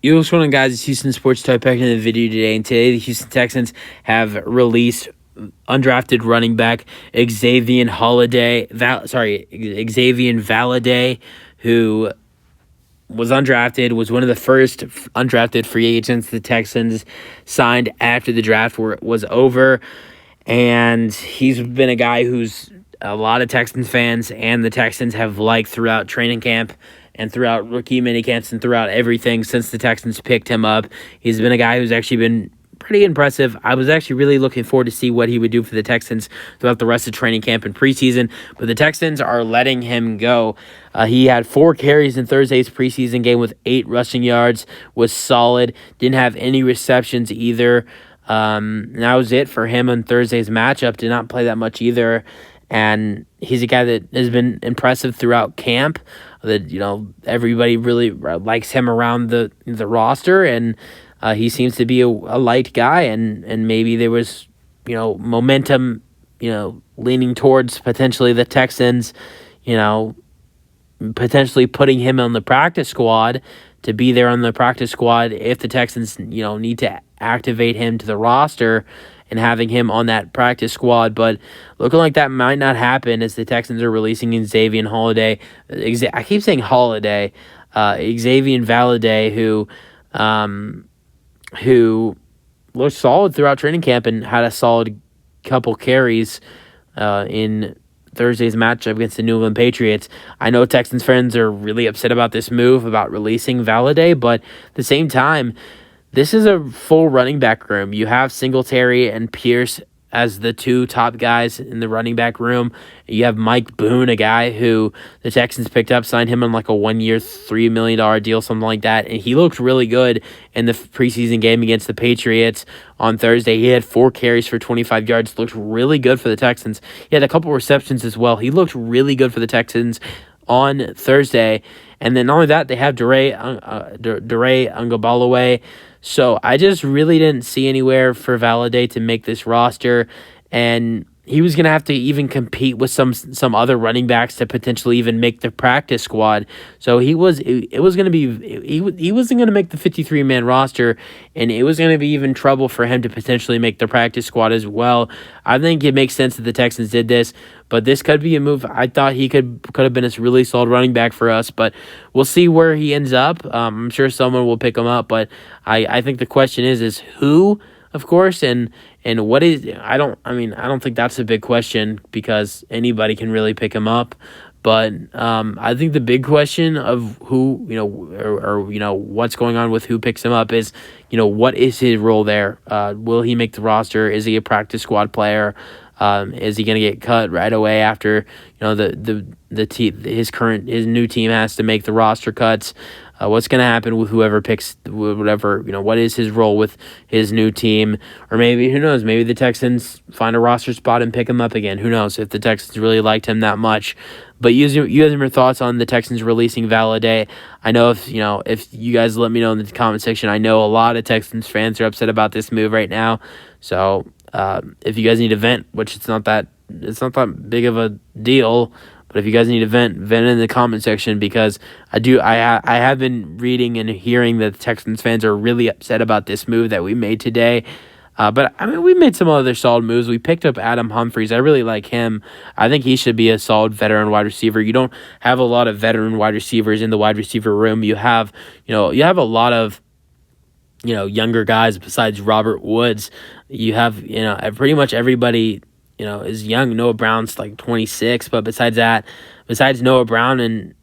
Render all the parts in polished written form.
Yo, what's going on, guys? It's Houston Sports Talk back in the video today, and today the Houston Texans have released undrafted running back Xazavian Valladay, who was undrafted, was one of the first undrafted free agents the Texans signed after the draft was over, and he's been a guy who's a lot of Texans fans and the Texans have liked throughout training camp and throughout rookie minicamps and throughout everything since the Texans picked him up. He's been a guy who's actually been pretty impressive. I was actually really looking forward to see what he would do for the Texans throughout the rest of training camp and preseason, but the Texans are letting him go. He had 4 carries in Thursday's preseason game with 8 rushing yards, was solid, didn't have any receptions either. And that was it for him on Thursday's matchup. Did not play that much either. And he's a guy that has been impressive throughout camp. That everybody really likes him around the roster, and he seems to be a light guy. And maybe there was momentum leaning towards potentially the Texans, potentially putting him on the practice squad to be there on the practice squad if the Texans need to activate him to the roster, and having him on that practice squad. But looking like that might not happen as the Texans are releasing Xazavian Valladay. I keep saying Holiday. Xazavian Valladay, who looked solid throughout training camp and had a solid couple carries in Thursday's matchup against the New England Patriots. I know Texans fans are really upset about this move, about releasing Valladay, but at the same time, this is a full running back room. You have Singletary and Pierce as the 2 top guys in the running back room. You have Mike Boone, a guy who the Texans picked up, signed him on like a 1-year, $3 million deal, something like that. And he looked really good in the preseason game against the Patriots on Thursday. He had 4 carries for 25 yards, looked really good for the Texans. He had a couple receptions as well. He looked really good for the Texans on Thursday. And then not only that, they have Dare Ungabalaway. So I just really didn't see anywhere for Valladay to make this roster, and he was going to have to even compete with some other running backs to potentially even make the practice squad. So he wasn't going to make the 53-man roster, and it was going to be even trouble for him to potentially make the practice squad as well. I think it makes sense that the Texans did this, but this could be a move. I thought he could have been a really solid running back for us, but we'll see where he ends up. I'm sure someone will pick him up, but I think the question is who, of course, and what is. I don't think that's a big question because anybody can really pick him up. But I think the big question of who, or what's going on with who picks him up is, what is his role there? Will he make the roster? Is he a practice squad player? Is he going to get cut right away after his new team has to make the roster cuts? What's going to happen with whoever picks whatever, what is his role with his new team? Or maybe, who knows, maybe the Texans find a roster spot and pick him up again. Who knows if the Texans really liked him that much. But you guys have your thoughts on the Texans releasing Valladay. I know if you guys let me know in the comment section, I know a lot of Texans fans are upset about this move right now. So if you guys need to vent, which it's not that big of a deal, but if you guys need to vent in the comment section, because I have been reading and hearing that the Texans fans are really upset about this move that we made today. But we made some other solid moves. We picked up Adam Humphries. I really like him. I think he should be a solid veteran wide receiver. You don't have a lot of veteran wide receivers in the wide receiver room. You have a lot of younger guys besides Robert Woods. You have pretty much everybody is young. Noah Brown's like 26, but besides Noah Brown and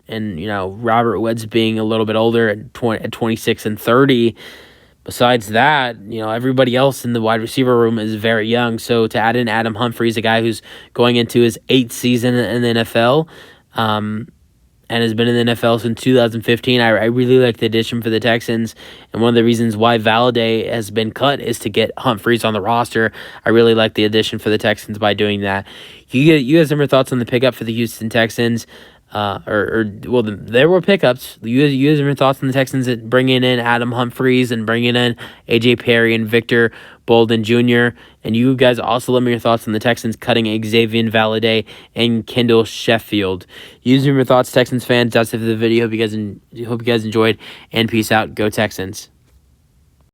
Robert Woods being a little bit older at 26 and 30, besides that, everybody else in the wide receiver room is very young. So to add in Adam Humphries, a guy who's going into his 8th season in the NFL, and has been in the NFL since 2015. I really like the addition for the Texans, and one of the reasons why Valladay has been cut is to get Humphries on the roster. I really like the addition for the Texans by doing that. You guys have your thoughts on the pickup for the Houston Texans? There were pickups. You guys have your thoughts on the Texans at bringing in Adam Humphries and bringing in A.J. Perry and Victor Bolden Jr. And you guys also let me your thoughts on the Texans cutting Xazavian, Valladay, and Kendall Sheffield. Use your thoughts, Texans fans. That's it for the video. Hope you guys enjoyed, and peace out. Go Texans.